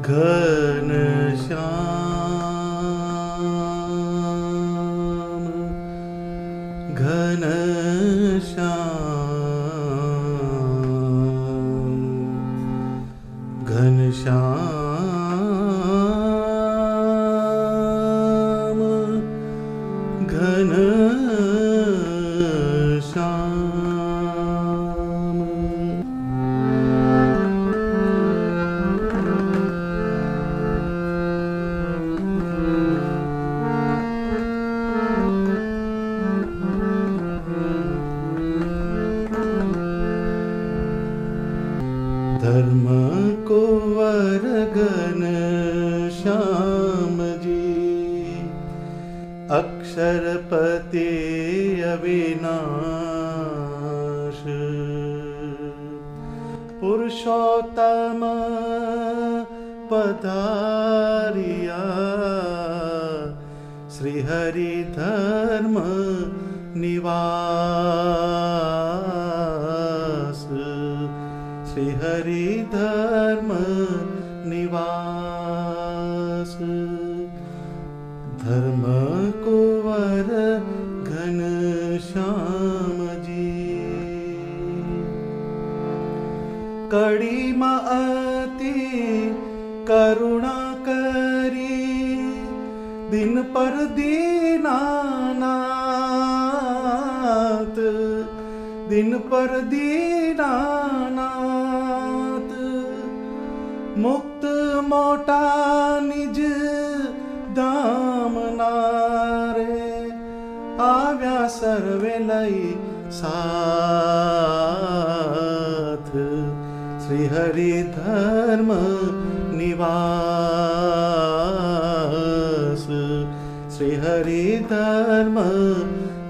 घनश्याम घनश्याम घनश्याम घनश्याम। धर्म कुंवर घनश्याम जी, अक्षरपति अविनाश, पुरुषोत्तम पधारिया, श्री हरि धर्म निवास, श्री हरि धर्म निवास। धर्म कुंवर घनश्याम जी, कड़ी अति करुणा करी, दिन पर दीनानाथ, दिन पर दीनानाथ। मुक्त मोटा निज धाम नारे, आव्या सर्वे लई साथ, श्री हरि धर्म निवास, श्री हरि धर्म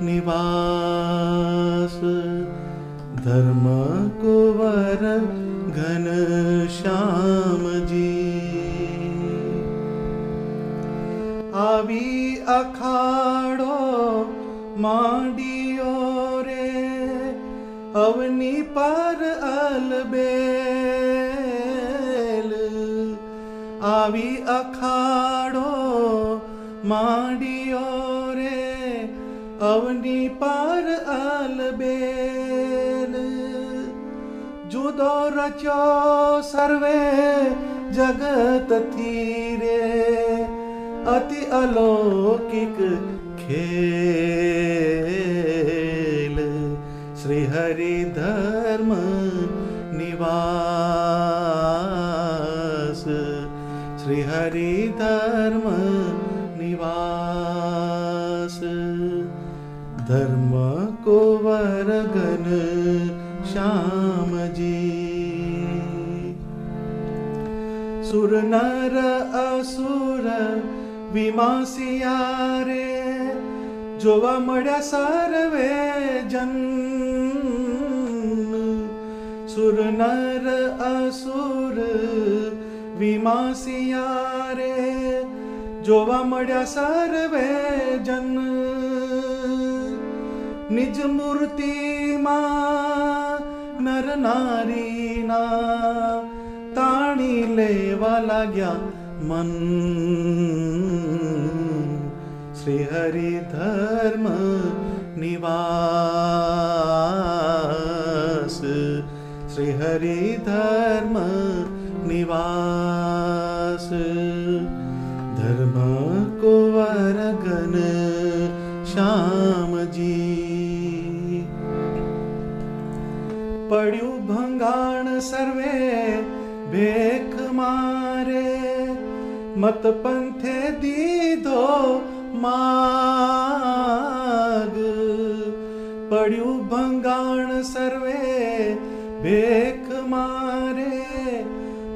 निवास। धर्म कुंवर घनश्याम जी, आवी अखाड़ो मांडियो रे, अवनी पर अलबेल, आवी अखाड़ो मांडियो रे, अवनी पर अलबेल। जुदो रचो सर्वे जगत थीरे, अति अलौकिक खेल, श्री हरि धर्म निवास, श्री हरि धर्म निवास। धर्म कुंवर घनश्याम जी, सुर नर असुर विमासिया रे, जोवा मळ्या सर्वे जन, सुर नर असुर विमासिया रे, जोवा मळ्या सर्वे जन। निज मूर्ति मा नर नारी ना, ताणी लेवा लाग्या मन, श्री हरि धर्म निवास, श्री हरि धर्म निवास। धर्म कुंवर घनश्याम जी, पड्यू भंगाण सर्वे भेख मारे, मत पंथे दीधो माग। पड्यू भंगाण सर्वे भेख मारे,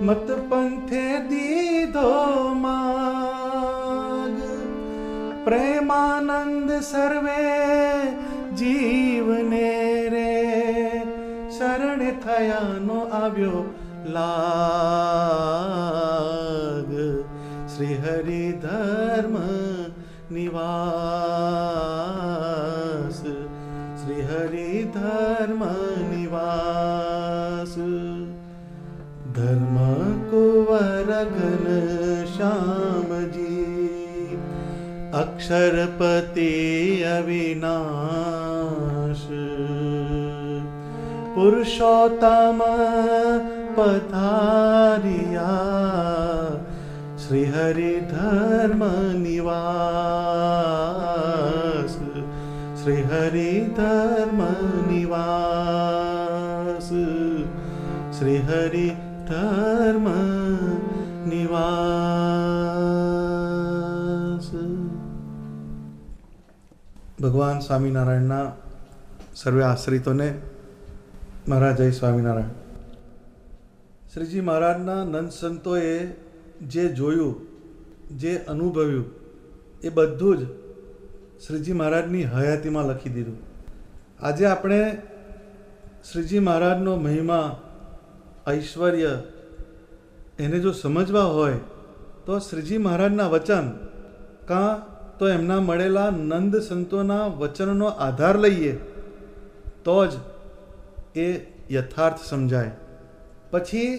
मत पंथे दीधो माग। प्रेमानंद सर्वे जीवने रे, शरण थयानो आव्यो लाग, श्री हरि धर्म निवास, श्री हरि धर्म निवास। धर्म कुंवर घन श्यामजी अक्षरपति अविनाश पुरुषोत्तम पधारिया श्री हरि धर्म निवास श्री हरि धर्म निवास श्री हरि धर्म निवास। भगवान स्वामीनारायणના સર્વે આશ્રિતોને મારા જય સ્વામિનારાયણ। શ્રીજી મહારાજના નંદ સંતોએ જે જોયું, જે અનુભવ્યું, એ બધું જ શ્રીજી મહારાજની હયાતીમાં લખી દીધું। આજે આપણે શ્રીજી મહારાજનો મહિમા, ઐશ્વર્ય એને જો સમજવા હોય તો શ્રીજી મહારાજના વચન કાં તો એમના મળેલા નંદ સંતોના વચનનો આધાર લઈએ તો જ એ યથાર્થ સમજાય। પછી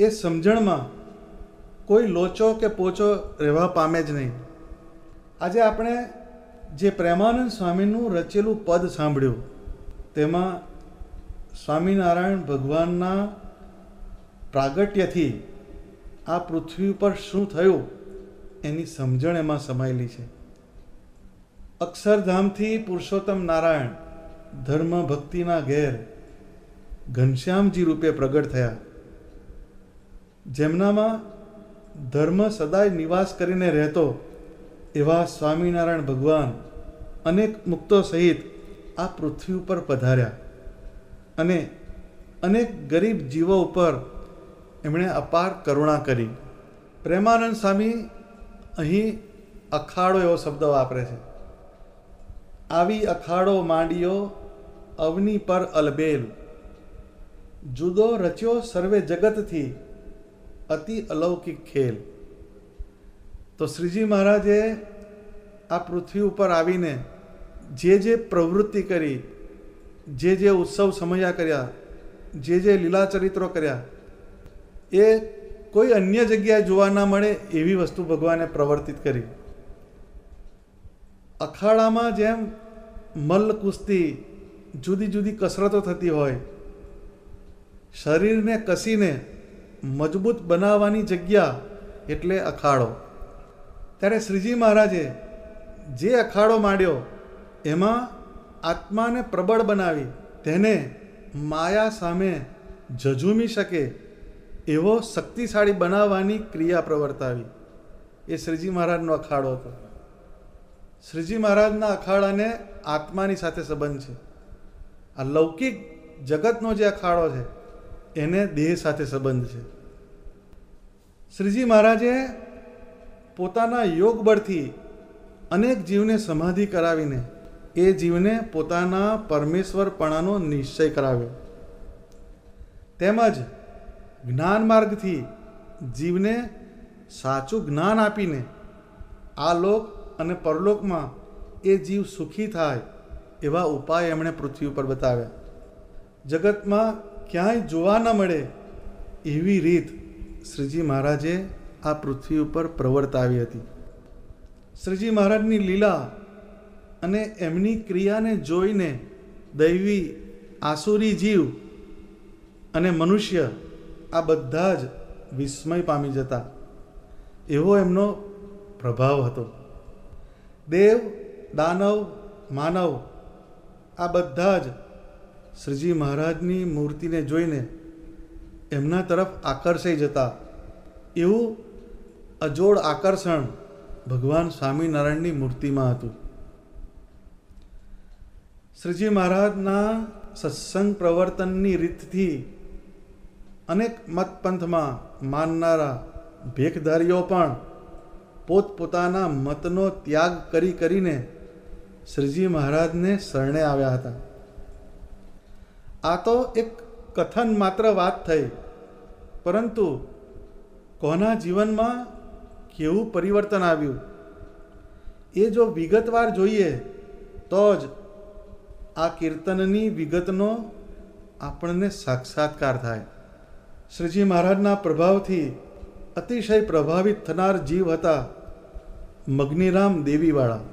એ સમજણમાં કોઈ લોચો કે પોચો રહેવા પામે જ નહીં। આજે આપણે જે પ્રેમાનંદ સ્વામીનું રચેલું પદ સાંભળ્યું તેમાં સ્વામિનારાયણ ભગવાનના પ્રાગટ્યથી આ પૃથ્વી ઉપર શું થયું એની સમજણ એમાં સમાયેલી છે। અક્ષરધામથી પુરુષોત્તમ નારાયણ ધર્મ ભક્તિના ઘેર ઘનશ્યામજી રૂપે પ્રગટ થયા, જેમનામાં ધર્મ સદાય નિવાસ કરીને રહેતો એવા સ્વામિનારાયણ ભગવાન અનેક મુક્તો સહિત આ પૃથ્વી ઉપર પધાર્યા અને અનેક ગરીબ જીવો ઉપર એમણે અપાર કરુણા કરી। પ્રેમાનંદ સ્વામી અહીં અખાડો એવો શબ્દ વાપરે છે। આવી અખાડો માંડ્યો અવની પર અલબેલ, જુદો રચ્યો સર્વે જગતથી અતિ અલૌકિક ખેલ। તો શ્રીજી મહારાજે આ પૃથ્વી ઉપર આવીને જે પ્રવૃત્તિ કરી, જે ઉત્સવ સમયા કર્યા, જે લીલા ચરિત્રો કર્યા, એ કોઈ અન્ય જગ્યાએ જોવા ના મળે એવી વસ્તુ ભગવાને પ્રવર્તિત કરી। અખાડામાં જેમ મલ્લ કુસ્તી, જુદી જુદી કસરતો થતી હોય, શરીરને કસીને મજબૂત બનાવવાની જગ્યા એટલે અખાડો। ત્યારે શ્રીજી મહારાજે જે અખાડો માંડ્યો એમાં આત્માને પ્રબળ બનાવી તેને માયા સામે ઝઝૂમી શકે એવો શક્તિશાળી બનાવવાની ક્રિયા પ્રવર્તાવી। એ શ્રીજી મહારાજનો અખાડો હતો। શ્રીજી મહારાજના અખાડાને આત્માની સાથે સંબંધ છે। આ લૌકિક જગતનો જે અખાડો છે એને દેહ સાથે સંબંધ છે। શ્રીજી મહારાજે પોતાના યોગ બળથી અનેક જીવને સમાધિ કરાવીને એ જીવને પોતાના પરમેશ્વરપણાનો નિશ્ચય કરાવ્યો, તેમજ જ્ઞાન માર્ગથી જીવને સાચું જ્ઞાન આપીને આ લોક અને પરલોકમાં એ જીવ સુખી થાય એવા ઉપાય એમણે પૃથ્વી ઉપર બતાવ્યા। જગતમાં ક્યાંય જોવા ન મળે એવી રીત શ્રીજી મહારાજે આ પૃથ્વી ઉપર પ્રવર્તાવી હતી। શ્રીજી મહારાજની લીલા અને એમની ક્રિયાને જોઈને દૈવી, આસુરી જીવ અને મનુષ્ય આ બધા જ વિસ્મય પામી જતા એવો એમનો પ્રભાવ હતો। દેવ, દાનવ, માનવ આ બધા જ શ્રીજી મહારાજની મૂર્તિને જોઈને એમના તરફ આકર્ષાઈ જતા એવું અજોડ આકર્ષણ ભગવાન સ્વામિનારાયણની મૂર્તિમાં હતું। શ્રીજી મહારાજના સત્સંગ પ્રવર્તનની રીતથી અનેક મતપંથમાં માનનારા ભેખધારીઓ પણ પોતપોતાના મતનો ત્યાગ કરીને શ્રીજી મહારાજને શરણે આવ્યા હતા। આ તો એક કથન માત્ર વાત થઈ, પરંતુ કોના જીવનમાં કેવું પરિવર્તન આવ્યું એ જો વિગતવાર જોઈએ તો જ આ કીર્તનની વિગતનો આપણને સાક્ષાત્કાર થાય। શ્રીજી મહારાજના પ્રભાવથી અતિશય પ્રભાવિત થનાર જીવ હતા મગ્નીરામ દેવીવાળા.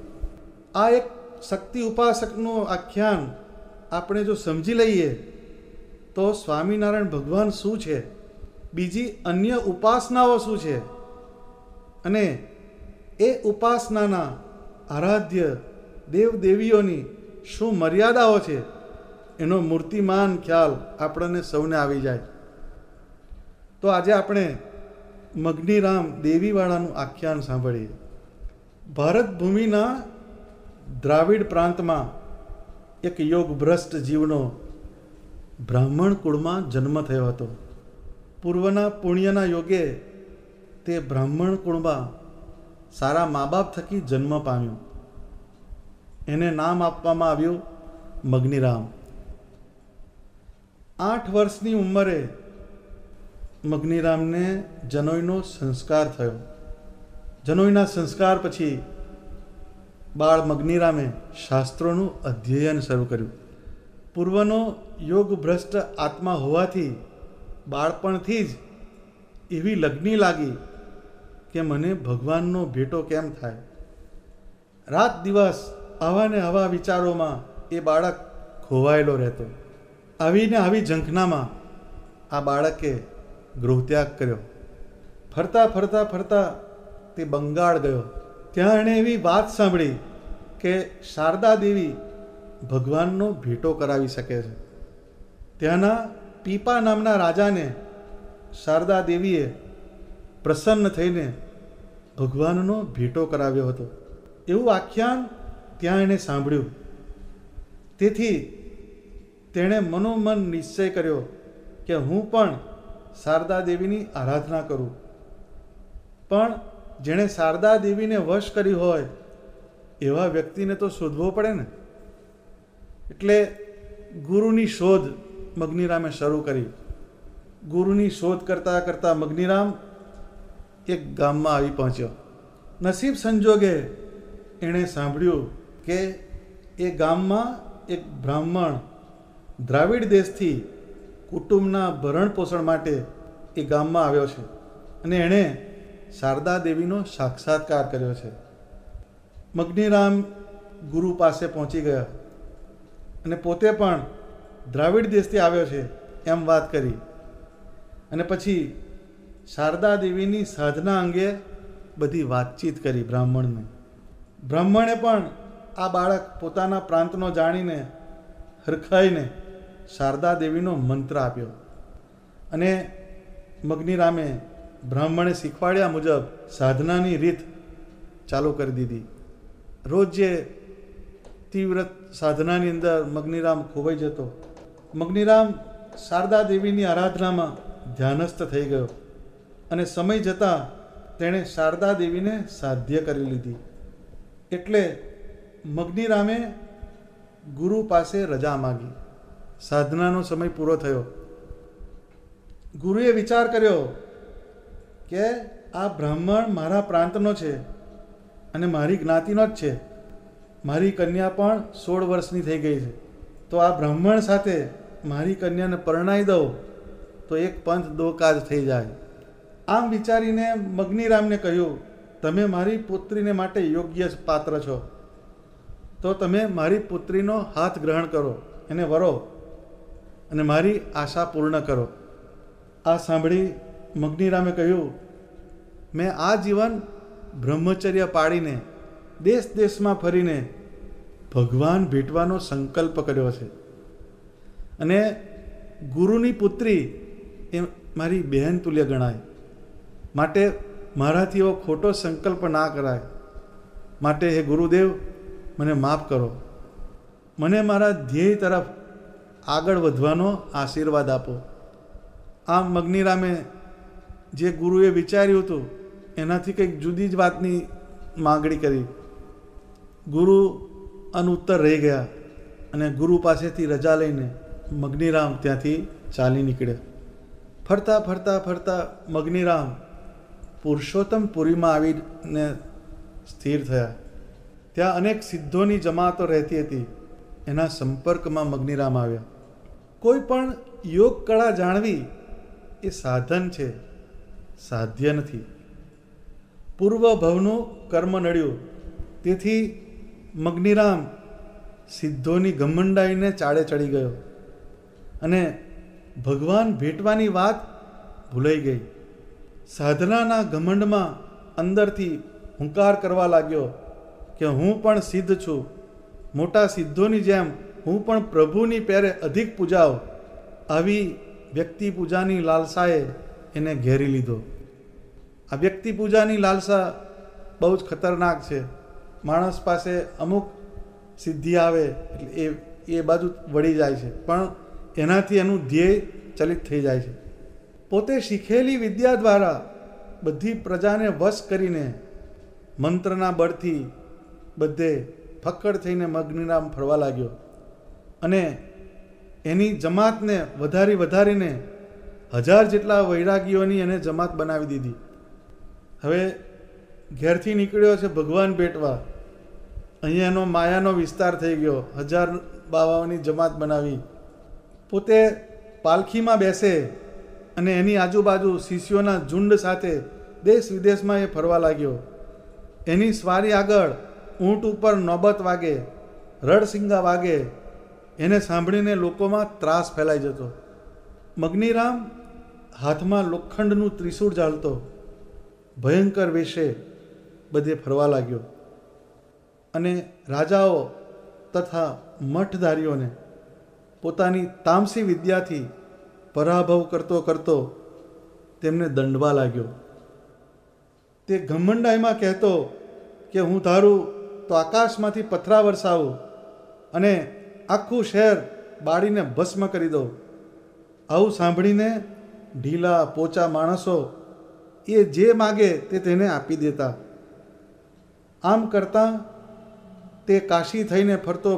આ એક શક્તિ ઉપાસકનું આખ્યાન આપણે જો સમજી લઈએ તો સ્વામિનારાયણ ભગવાન શું છે, બીજી અન્ય ઉપાસનાઓ શું છે, અને એ ઉપાસનાના આરાધ્ય દેવદેવીઓની શું મર્યાદાઓ છે, એનો મૂર્તિમાન ખ્યાલ આપણને સૌને આવી જાય. તો આજે આપણે મગ્નીરામ દેવીવાળાનું આખ્યાન સાંભળીએ. ભારત ભૂમિના દ્રાવિડ પ્રાંતમાં એક યોગભ્રષ્ટ જીવનો બ્રાહ્મણ કુળમાં જન્મ થયો હતો. પૂર્વના પુણ્યના યોગે તે બ્રાહ્મણ કુળમાં સારા મા બાપ થકી જન્મ પામ્યો. એને નામ આપવામાં આવ્યું મગ્નીરામ. 8 વર્ષની ઉંમરે મગ્નીરામને જનોઈનો સંસ્કાર થયો. જનોઈના સંસ્કાર પછી બાળ મગ્નીરામે શાસ્ત્રોનું અધ્યયન શરૂ કર્યું. પૂર્વનો યોગભ્રષ્ટ આત્મા હોવાથી બાળપણથી જ એવી લગ્ની લાગી કે મને ભગવાનનો ભેટો કેમ થાય. રાત દિવસ આવા ને આવા વિચારોમાં એ બાળક ખોવાયેલો રહેતો. આવીને આવી ઝંખનામાં આ બાળકે ગૃહત્યાગ કર્યો. ફરતા ફરતા ફરતા તે બંગાળ ગયો. ત્યાં એણે એવી વાત સાંભળી કે શારદા દેવી ભગવાનનો ભેટો કરાવી શકે છે. ત્યાંના પીપા નામના રાજાને શારદા દેવીએ પ્રસન્ન થઈને ભગવાનનો ભેટો કરાવ્યો હતો. એવું આખ્યાન ત્યાં એણે સાંભળ્યું. તેથી તેણે મનોમન નિશ્ચય કર્યો કે હું પણ શારદા દેવીની આરાધના કરું. પણ જેણે શારદા દેવીને વશ કરી હોય એવા વ્યક્તિને તો શોધવો પડે ને. એટલે ગુરુની શોધ મગ્નીરામે શરૂ કરી. ગુરુની શોધ કરતાં કરતાં મગ્નીરામ એક ગામમાં આવી પહોંચ્યો. નસીબ સંજોગે એણે સાંભળ્યું કે એ ગામમાં એક બ્રાહ્મણ દ્રાવિડ દેશથી કુટુંબના ભરણ પોષણ માટે એ ગામમાં આવ્યો છે અને એણે શારદા દેવીનો સાક્ષાત્કાર કર્યો છે. મગ્નીરામ ગુરુ પાસે પહોંચી ગયા અને પોતે પણ દ્રાવિડ દેશથી આવ્યો છે એમ વાત કરી. અને પછી શારદા દેવીની સાધના અંગે બધી વાતચીત કરી બ્રાહ્મણને. બ્રાહ્મણે પણ આ બાળક પોતાના પ્રાંતનો જાણીને હરખાઈને શારદા દેવીનો મંત્ર આપ્યો. અને મગ્નીરામે બ્રાહ્મણે શીખવાડ્યા મુજબ સાધનાની રીત ચાલુ કરી દીધી. રોજ જે તીવ્ર સાધનાની અંદર મગ્નીરામ ખોવાઈ જતો. મગ્નીરામ શારદા દેવીની આરાધનામાં ધ્યાનસ્થ થઈ ગયો અને સમય જતાં તેણે શારદા દેવીને સાધ્ય કરી લીધી. એટલે મગ્નીરામે ગુરુ પાસે રજા માગી. સાધનાનો સમય પૂરો થયો. ગુરુએ વિચાર કર્યો કે આ બ્રાહ્મણ મારા પ્રાંતનો છે અને મારી જ્ઞાતિનો જ છે. મારી કન્યા પણ 16 વર્ષની થઈ ગઈ છે. તો આ બ્રાહ્મણ સાથે મારી કન્યાને પરણાવી દઉં તો એક પંથ દો કાજ થઈ જાય. આમ વિચારીને મગ્નીરામને કહ્યું, તમે મારી પુત્રીને માટે યોગ્ય પાત્ર છો, તો તમે મારી પુત્રીનો હાથ ગ્રહણ કરો, એને વરો અને મારી આશા પૂર્ણ કરો. આ સાંભળી મગ્નીરામે કહ્યું, મેં આ જીવન બ્રહ્મચર્ય પાડીને દેશ દેશમાં ફરીને ભગવાન ભેટવાનો સંકલ્પ કર્યો છે અને ગુરુની પુત્રી એ મારી બહેન તુલ્ય ગણાય. માટે મારાથી એવો ખોટો સંકલ્પ ના કરાય. માટે હે ગુરુદેવ, મને માફ કરો. મને મારા ધ્યેય તરફ આગળ વધવાનો આશીર્વાદ આપો. આમ મગ્નીરામે જે ગુરુએ વિચાર્યું હતું એનાથી કંઈક જુદી જ વાતની માગણી કરી. ગુરુ અનુત્તર રહી ગયા અને ગુરુ પાસેથી રજા લઈને મગ્નીરામ ત્યાંથી ચાલી નીકળ્યા. ફરતા ફરતા ફરતા મગ્નીરામ પુરુષોત્તમપુરીમાં આવીને સ્થિર થયા. ત્યાં અનેક સિદ્ધોની જમાતો રહેતી હતી. એના સંપર્કમાં મગ્નીરામ આવ્યા. કોઈ પણ યોગ કળા જાણવી એ સાધન છે, સાધ્ય નથી. પૂર્વ ભવનું કર્મ નડ્યું, તેથી મગ્નિરામ સિદ્ધોની ઘમંડાઈને ચાળે ચડી ગયો અને ભગવાન ભેટવાની વાત ભૂલાઈ ગઈ. સાધનાના ઘમંડમાં અંદરથી હુંકાર કરવા લાગ્યો કે હું પણ સિદ્ધ છું, મોટા સિદ્ધોની જેમ હું પણ પ્રભુની પેરે અધિક પૂજાવ. આવી વ્યક્તિ પૂજાની લાલસાએ એને ઘેરી લીધો. આ વ્યક્તિ પૂજાની લાલસા બહુ જ ખતરનાક છે. માણસ પાસે અમુક સિદ્ધિ આવે એટલે એ બાજુ વળી જાય છે, પણ એનાથી એનું ધ્યેય ચલિત થઈ જાય છે. પોતે શીખેલી વિદ્યા દ્વારા બધી પ્રજાને વશ કરીને મંત્રના બળથી બધે ફક્કડ થઈને મગ્નિરામ ફરવા લાગ્યો અને એની જમાતને વધારીને 1000 જેટલા વૈરાગીઓની એને જમાત બનાવી દીધી. હવે ઘેરથી નીકળ્યો છે ભગવાન ભેટવા, અહીંયા એનો માયાનો વિસ્તાર થઈ ગયો. 1000 બાવાઓની જમાત બનાવી. પોતે પાલખીમાં બેસે અને એની આજુબાજુ શિષ્યોના ઝુંડ સાથે દેશ વિદેશમાં એ ફરવા લાગ્યો. એની સ્વારી આગળ ઊંટ ઉપર નોબત વાગે, રડસિંગા વાગે, એને સાંભળીને લોકોમાં ત્રાસ ફેલાઈ જતો. મગ્નિરામ હાથમાં લોખંડનું ત્રિશૂળ ઝાલતો ભયંકર વેશે બધે ફરવા લાગ્યો અને રાજાઓ તથા મઠધારીઓને પોતાની તામસી વિદ્યાથી પરાભવ કરતો તેમને દંડવા લાગ્યો. તે ઘમંડાઈમાં કહેતો કે હું ધારું તો આકાશમાંથી પથરા વરસાવું અને આખું શહેર બાળીને ભસ્મ કરી દઉં. આવું સાંભળીને ઢીલા પોચા માણસો એ જે માગે તે તેને આપી દેતા. આમ કરતાં તે કાશી થઈને ફરતો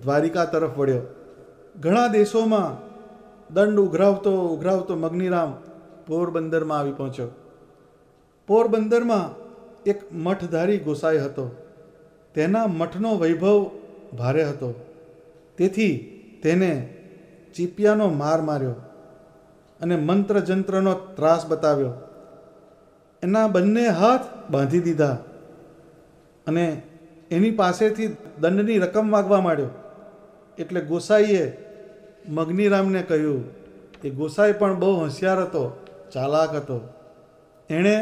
દ્વારિકા તરફ વળ્યો. ઘણા દેશોમાં દંડ ઉઘરાવતો મગ્નિરામ પોરબંદરમાં આવી પહોંચ્યો. પોરબંદરમાં એક મઠધારી ગોસાઈ હતો. તેના મઠનો વૈભવ ભારે હતો, તેથી તેને ચીપિયાનો માર માર્યો અને મંત્ર જંત્રનો ત્રાસ બતાવ્યો. એના બંને હાથ બાંધી દીધા અને એની પાસેથી દંડની રકમ માગવા માંડ્યો. એટલે ગોસાઈએ મગ્નિરામને કહ્યું. એ ગોસાઈ પણ બહુ હોશિયાર હતો, ચાલાક હતો. એણે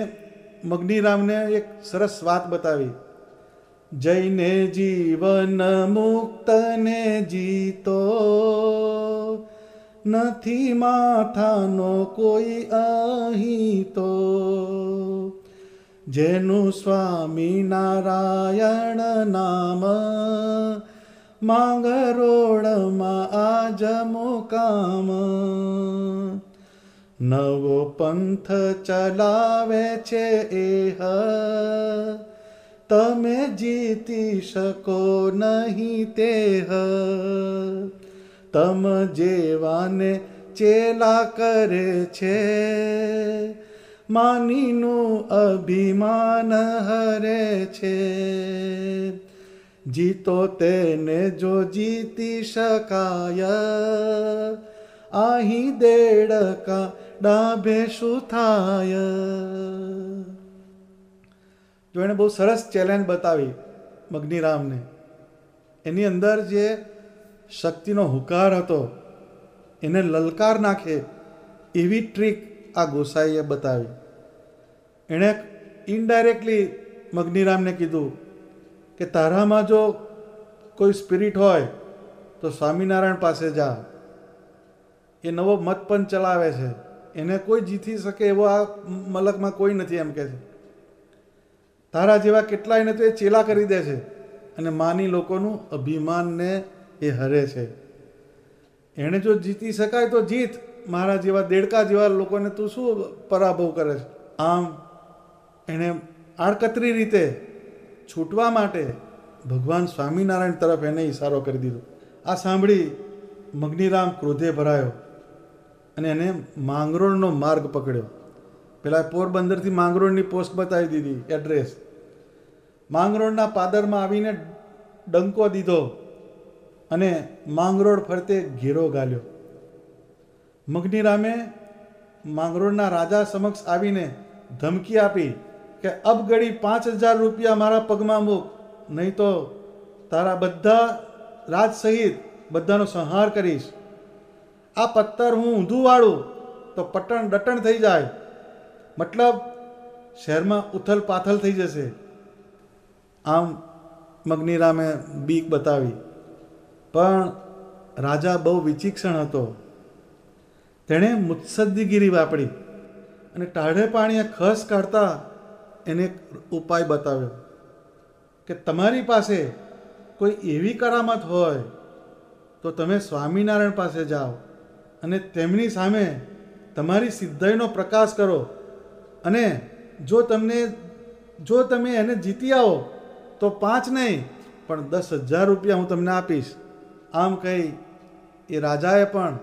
મગ્નિરામને એક સરસ વાત બતાવી. જઈને જીવન મુક્તને જીતો, નથી માથાનો કોઈ અહીં તો. જેનું સ્વામિનારાયણ નામ, માંગરોળમાં આજ મુકામ. નવો પંથ ચલાવે છે એહ, તમે જીતી શકો નહીં તેહ. તમ જેવાને ચેલા કરે છે, માનીનું અભિમાન હરે છે. જીતો તેને જો જીતી શકાય, અહીં દેડકા ડાભે શું થાય. જો એણે બહુ સરસ ચેલેન્જ બતાવી મગ્નિરામને. એની અંદર જે શક્તિનો હુંકાર હતો એને લલકાર નાખે એવી ટ્રીક આ ગોસાઈએ બતાવી. એણે ઇનડાયરેક્ટલી મગ્નિરામને કીધું કે તારામાં જો કોઈ સ્પિરિટ હોય તો સ્વામિનારાયણ પાસે જા. એ નવો મત પણ ચલાવે છે, એને કોઈ જીતી શકે એવો આ મલકમાં કોઈ નથી એમ કહે છે. તારા જેવા કેટલાયને તો એ ચેલા કરી દે છે અને માની લોકોનું અભિમાનને એ હરે છે. એણે જો જીતી શકાય તો જીત, મારા જેવા દેડકા જેવા લોકોને તું શું પરાભવ કરે છે. આમ એણે આડકતરી રીતે છૂટવા માટે ભગવાન સ્વામિનારાયણ તરફ એને ઈશારો કરી દીધો. આ સાંભળી મગ્નિરામ ક્રોધે ભરાયો અને એને માંગરોળનો માર્ગ પકડ્યો. પેલા પોરબંદરથી માંગરોળની પોસ્ટ બતાવી દીધી, એડ્રેસ. માંગરોળના પાદરમાં આવીને ડંકો દીધો અને માંગરોળ ફરતે ઘેરો ગાલ્યો. મગ્નિરામે માંગરોળના રાજા સમક્ષ આવીને ધમકી આપી કે અબગડી 5,000 રૂપિયા મારા પગમાં મૂક, નહીં તો તારા બધા રાજ સહિત બધાનો સંહાર કરીશ. આ પથ્થર હું ઊંધું વાળું તો પટણ ડટણ થઈ જાય, મતલબ શહેરમાં ઉથલ પાથલ થઈ જશે. આમ મગનીરામે બીક બતાવી, પણ રાજા બહુ વિચિક્ષણ હતો. તેણે મુત્સદ્દીગીરી વાપરી અને ટાઢે પાણીએ ખસ કાઢતા એને એક ઉપાય બતાવ્યો કે તમારી પાસે કોઈ એવી કરામત હોય તો તમે સ્વામિનારાયણ પાસે જાઓ અને તેમની સામે તમારી સિદ્ધાઈનો પ્રકાશ કરો, અને જો તમે એને જીતી આવો તો 5 નહીં પણ 10,000 રૂપિયા હું તમને આપીશ. આમ કહી એ રાજાએ પણ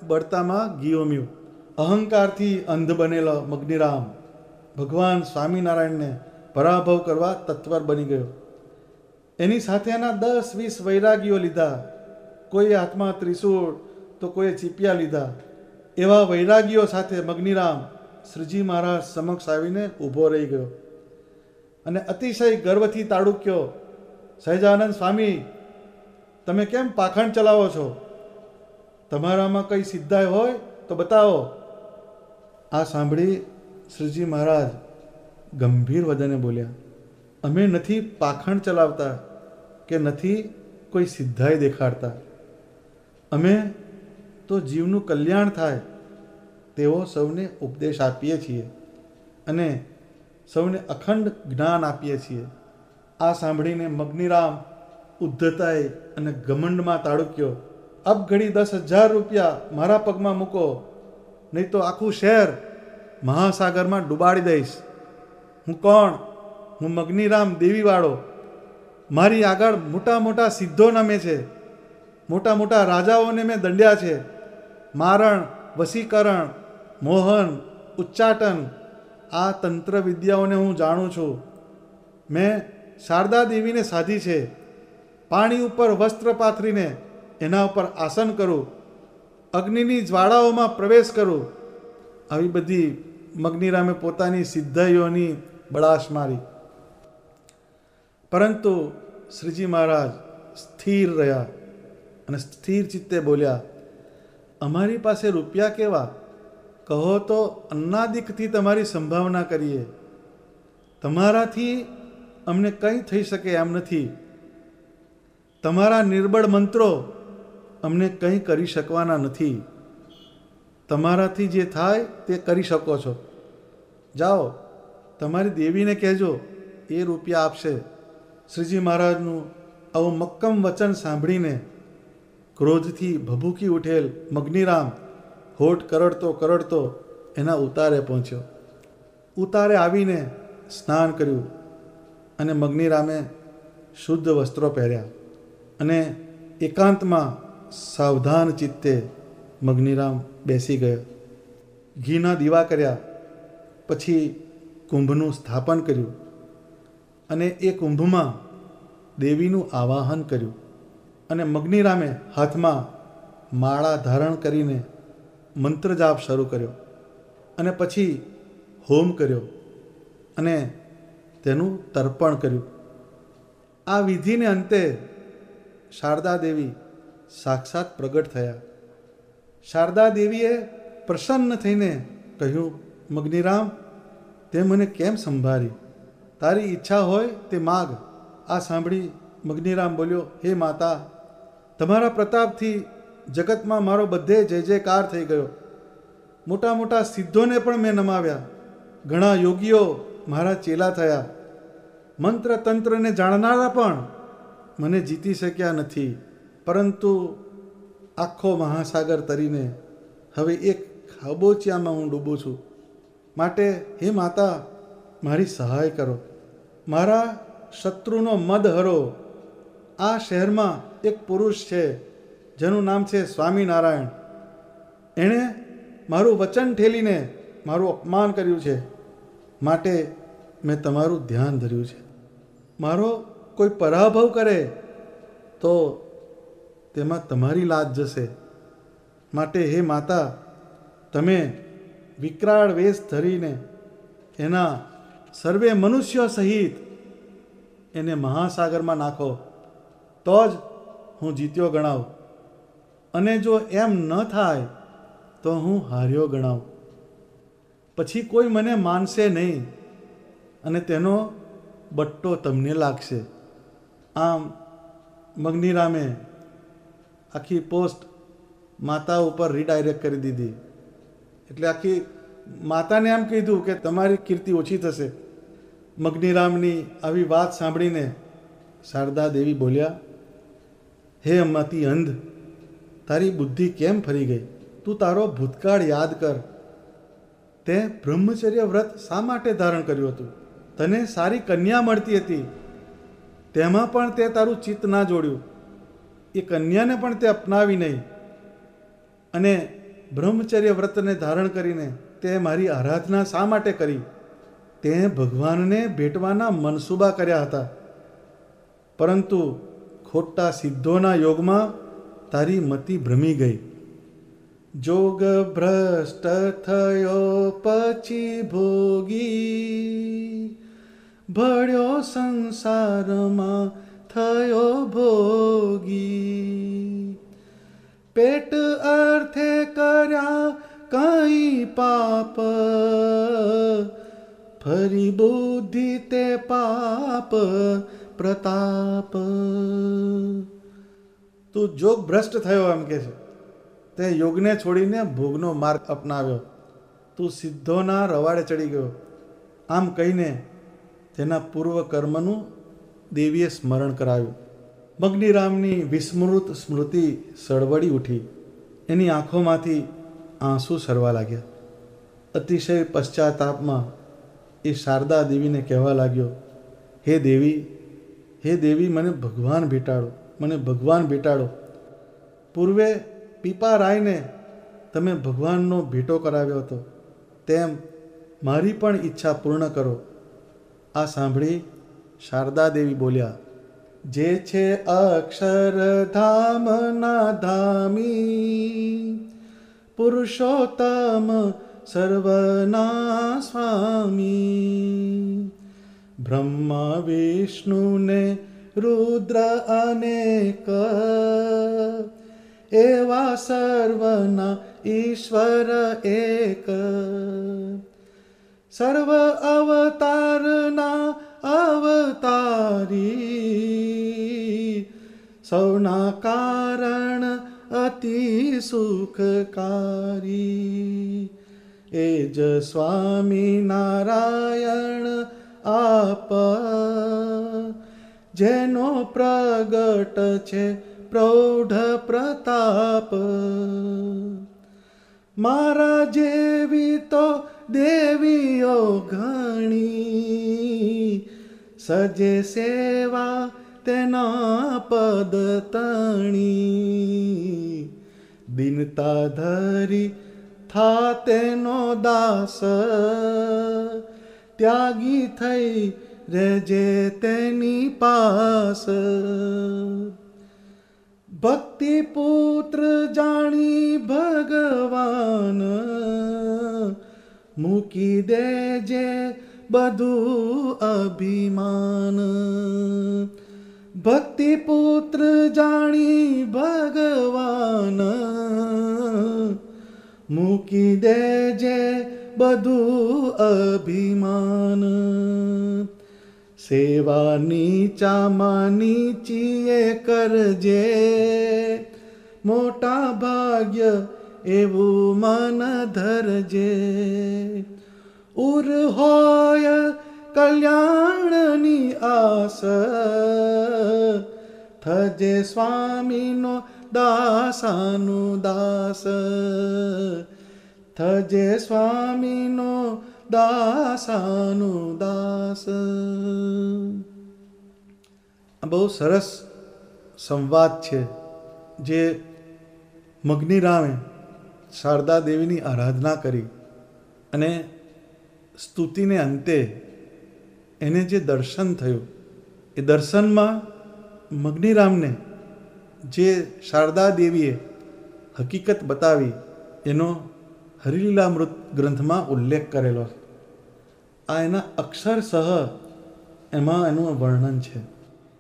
બળતામાં ઘી ઉમ્યું. અહંકારથી અંધ બનેલો મગનીરામ ભગવાન સ્વામિનારાયણને પરાભવ કરવા તત્પર બની ગયો. એની સાથેના 10-20 વૈરાગીઓ લીધા. કોઈ હાથમાં ત્રિશૂળ તો કોઈએ ચીપિયા લીધા. એવા વૈરાગીઓ સાથે મગનીરામ શ્રીજી મહારાજ સમક્ષ આવીને ઊભો રહી ગયો અને અતિશય ગર્વથી તાડુક્યો, સહજાનંદ સ્વામી, તમે કેમ પાખંડ ચલાવો છો? તમારામાં કંઈ સિદ્ધાઈ હોય તો બતાવો. આ સાંભળી શ્રીજી મહારાજ ગંભીર વદને બોલ્યા, અમે નથી પાખંડ ચલાવતા કે નથી કોઈ સિદ્ધાઈ દેખાડતા. અમે તો જીવનું કલ્યાણ થાય તેવો સૌને ઉપદેશ આપીએ છીએ અને સૌને અખંડ જ્ઞાન આપીએ છીએ. આ સાંભળીને મગનીરામ ઉદ્ધતાએ અને ઘમંડમાં તાડુક્યો, અબઘડી 10,000 રૂપિયા મારા પગમાં મૂકો, નહીં તો આખું શહેર મહાસાગરમાં ડૂબાડી દઈશ. હું કોણ? હું મગનીરામ દેવીવાળો. મારી આગળ મોટા મોટા સિદ્ધો નમે છે, મોટા મોટા રાજાઓને મેં દંડ્યા છે. મારણ, વશીકરણ, મોહન, ઉચ્ચાટન, આ તંત્ર વિદ્યાઓને હું જાણું છું. મેં શારદા દેવીને સાધી છે. પાણી ઉપર વસ્ત્ર પાથરીને એના ઉપર આસન કરું, અગ્નિની જ્વાળાઓમાં પ્રવેશ કરું. આવી બધી મગનીરામે પોતાની સિદ્ધાઈઓની બળાશ મારી. પરંતુ શ્રીજી મહારાજ સ્થિર રહ્યા અને સ્થિર ચિત્તે બોલ્યા, અમારી પાસે રૂપિયા કેવા? કહો તો અન્નાદિકથી તમારી સંભાવના કરીએ. તમારાથી અમને કંઈ થઈ શકે એમ નથી. તમારા નિર્બળ મંત્રો અમને કંઈ કરી શકવાના નથી. તમારાથી જે થાય તે કરી શકો છો. જાઓ, તમારી દેવીને કહેજો, એ રૂપિયા આપશે. શ્રીજી મહારાજનું આવું મક્કમ વચન સાંભળીને ક્રોધથી ભભૂકી ઉઠેલ મગનીરામ હોઠ કરડતો કરડતો એના ઉતારે પહોંચ્યો. ઉતારે આવીને સ્નાન કર્યું અને મગનીરામે શુદ્ધ વસ્ત્રો પહેર્યા અને એકાંતમાં સાવધાન ચિત્તે મગનીરામ બેસી ગયો. ઘીના દીવા કર્યા, પછી કુંભનું સ્થાપન કર્યું અને એ કુંભમાં દેવીનું આવાહન કર્યું અને મગનીરામે હાથમાં માળા ધારણ કરીને મંત્ર જાપ શરૂ કર્યો અને પછી હોમ કર્યો અને તેનું તર્પણ કર્યું. આ વિધિને અંતે શારદા દેવી સાક્ષાત પ્રગટ થયા. શારદા દેવીએ પ્રસન્ન થઈને કહ્યું, મગનીરામ, તે મને કેમ સંભાળી? તારી ઈચ્છા હોય તે માગ. આ સાંભળી મગનીરામ બોલ્યો, હે માતા, તમારા પ્રતાપથી જગતમાં મારો બધે જય જયકાર થઈ ગયો. મોટા મોટા સિદ્ધોને પણ મેં નમાવ્યા. ઘણા યોગીઓ મારા ચેલા થયા. મંત્ર તંત્રને જાણનારા પણ મને જીતી શક્યા નથી. પરંતુ આખો મહાસાગર તરીને હવે એક ખાબોચિયામાં હું ડૂબું છું. માટે હે માતા, મારી સહાય કરો. મારા શત્રુનો મદ હરો. આ શહેરમાં એક પુરુષ છે જેનું નામ છે સ્વામિનારાયણ. એણે મારું વચન ઠેલીને મારું અપમાન કર્યું છે. માટે મેં તમારું ધ્યાન ધર્યું છે. મારો કોઈ પરાભવ કરે તો તેમાં તમારી લાજ જશે. માટે હે માતા, તમે વિકરાળ વેશ ધરીને એના સર્વે મનુષ્યો સહિત એને મહાસાગરમાં નાખો તો જ હું જીત્યો ગણાવ, અને જો એમ ન થાય તો હું હાર્યો ગણાવ. પછી કોઈ મને માનશે નહીં અને તેનો બટ્ટો તમને લાગશે. આમ મગનીરામે આખી પોસ્ટ માતા ઉપર રીડાયરેક્ટ કરી દીધી. એટલે આખી માતાને એમ કીધું કે તમારી કીર્તિ ઓછી થશે. મગનીરામની આવી વાત સાંભળીને શારદા દેવી બોલ્યા, હે મતિ અંધ, તારી બુદ્ધિ કેમ ફરી ગઈ? તું તારો ભૂતકાળ યાદ કર. તે બ્રહ્મચર્ય વ્રત શા માટે ધારણ કર્યું હતું? તને સારી કન્યા મળતી હતી, તેમાં પણ તે તારું ચિત્ત ના જોડ્યું. એ કન્યાને પણ તે અપનાવી નહીં, અને બ્રહ્મચર્ય વ્રતને ધારણ કરીને તે મારી આરાધના શા માટે કરી? તે ભગવાનને ભેટવાના મનસૂબા કર્યા હતા, પરંતુ ખોટા સિદ્ધોના યોગમાં તારી મતિ ભ્રમી ગઈ. જોગ ભ્રષ્ટ થયો પછી ભોગી, ભળ્યો સંસારમાં થયો ભોગી. પેટ અર્થે કર્યા કઈ પાપ, ફરી બુદ્ધિ તે પાપ પ્રતાપ. તું જોગ ભ્રષ્ટ થયો એમ કે છે. તે યોગને છોડીને ભોગનો માર્ગ અપનાવ્યો. તું સિદ્ધોના રવાડે ચડી ગયો. આમ કહીને તેના પૂર્વ કર્મનું દેવીએ સ્મરણ કરાવ્યું. મગનીરામની વિસ્મૃત સ્મૃતિ સળવડી ઉઠી. એની આંખોમાંથી આંસુ સરવા લાગ્યા. અતિશય પશ્ચાતાપમાં એ શારદા દેવીને કહેવા લાગ્યો, હે દેવી, હે દેવી, મને ભગવાન ભેટાડો, મને ભગવાન ભેટાડો. પૂર્વે પીપારાયને તમે ભગવાનનો ભેટો કરાવ્યો હતો, તેમ મારી પણ ઈચ્છા પૂર્ણ કરો. આ સાંભળી શારદા દેવી બોલ્યા, જે છે અક્ષરધામના ધામી, પુરુષોત્તમ સર્વના સ્વામી. બ્રહ્મા વિષ્ણુને રુદ્ર અનેક, એવા સર્વના ઈશ્વર એક. સર્વ અવતારના અવતારી, સૌના કારણ અતિ સુખકારી. એ જ સ્વામી નારાયણ આપ, જેનો પ્રગટ છે પ્રૌઢ પ્રતાપ. મારા જેવી તો દેવીઓ ઘણી, સજે સેવા તેના પદ તણી. દિનતા ધરી થા તેનો દાસ, ત્યાગી થઈ રેજે તેની પાસ. ભક્તિ પુત્ર જાણી ભગવાન, મૂકી દેજે બધું અભિમાન. ભક્તિ પુત્ર જાણી ભગવાન, મૂકી દેજે બધું અભિમાન. સેવા નીચામાં નીચીએ કરજે, મોટા ભાગ્ય એવું મન ધરજે. ઉર હોય કલ્યાણની આસ, થજે સ્વામીનો દાસાનું દાસ. થજે સ્વામીનો દાસાનું દાસ. આ બહુ સરસ સંવાદ છે જે મગનીરામે શારદા દેવીની આરાધના કરી, અને સ્તુતિને અંતે એને જે દર્શન થયું, એ દર્શનમાં મગનીરામને જે શારદા દેવીએ હકીકત બતાવી એનો હરિલીલામૃત ગ્રંથમાં ઉલ્લેખ કરેલો છે. આ એના અક્ષરસહ એમાં એનું વર્ણન છે.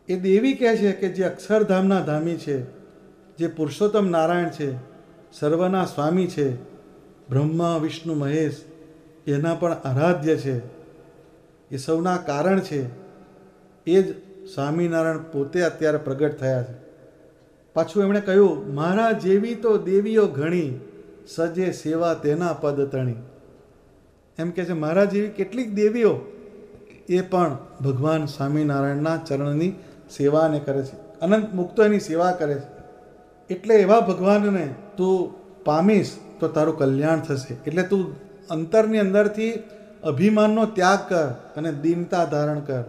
એ દેવી કહે છે કે જે અક્ષરધામના ધામી છે, જે પુરુષોત્તમ નારાયણ છે, સર્વના સ્વામી છે, બ્રહ્મા વિષ્ણુ મહેશ એના પણ આરાધ્ય છે, એ સૌના કારણ છે, એ જ સ્વામિનારાયણ પોતે અત્યારે પ્રગટ થયા છે. પાછું એમણે કહ્યું, મારા જેવી તો દેવીઓ ઘણી, સજે સેવા તેના પદ તણી. એમ કે છે મારા જેવી કેટલીક દેવીઓ એ પણ ભગવાન સ્વામિનારાયણના ચરણની સેવાને કરે છે, અનંત મુક્તો એની સેવા કરે છે. એટલે એવા ભગવાનને તું પામીશ તો તારું કલ્યાણ થશે. એટલે તું અંતરની અંદરથી અભિમાનનો ત્યાગ કર અને દીનતા ધારણ કર.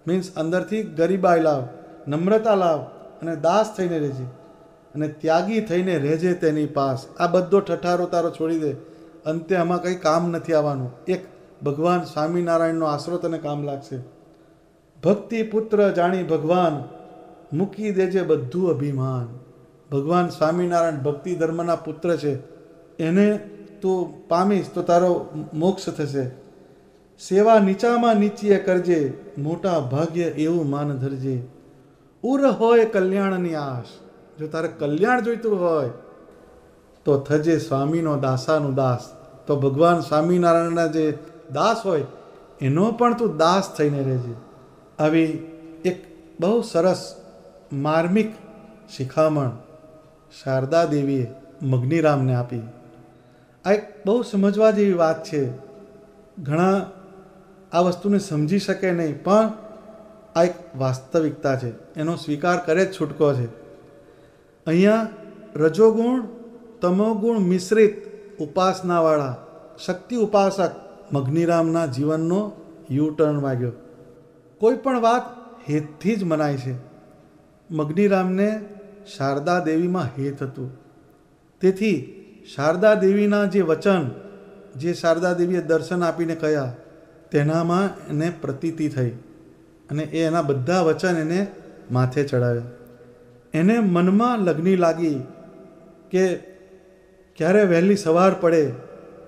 મીન્સ અંદરથી ગરીબાઈ લાવ, નમ્રતા લાવ અને દાસ થઈને રહેજે અને ત્યાગી થઈને રહેજે તેની પાસ. આ બધો ઠઠારો તારો છોડી દે. અંતે આમાં કંઈ કામ નથી આવવાનું. એક ભગવાન સ્વામિનારાયણનો આશરો તને કામ લાગશે. ભક્તિ પુત્ર જાણી ભગવાન, મૂકી દેજે બધું અભિમાન. ભગવાન સ્વામિનારાયણ ભક્તિ ધર્મના પુત્ર છે, એને તું પામીશ તો તારો મોક્ષ થશે. સેવા નીચામાં નીચીએ કરજે, મોટા ભાગ્ય એવું માન ધરજે. ઉર હોય કલ્યાણની આશ. જો તારે કલ્યાણ જોઈતું હોય તો થજે સ્વામીનો દાસાનું દાસ. તો ભગવાન સ્વામિનારાયણના જે દાસ હોય એનો પણ તું દાસ થઈને રહેજે. આવી એક બહુ સરસ માર્મિક શિખામણ શારદા દેવીએ મગ્નિરામને આપી. આ એક બહુ સમજવા જેવી વાત છે. ઘણા આ વસ્તુને સમજી શકે નહીં, પણ આ એક વાસ્તવિકતા છે, એનો સ્વીકાર કરે જ છૂટકો છે. અહીંયા રજોગુણ તમોગુણ મિશ્રિત ઉપાસનાવાળા શક્તિ ઉપાસક મગ્નિરામના જીવનનો યુ ટર્ન વાગ્યો. કોઈ પણ વાત હેતથી જ મનાય છે. મગ્નિરામને શારદા દેવીમાં હેત હતું. તેથી શારદા દેવીના જે વચન, જે શારદા દેવીએ દર્શન આપીને કહ્યા, તેનામાં એને પ્રતીતિ થઈ અને એ એના બધા વચન એને માથે ચડાવ્યા. એને મનમાં લગ્ની લાગી કે ક્યારે વહેલી સવાર પડે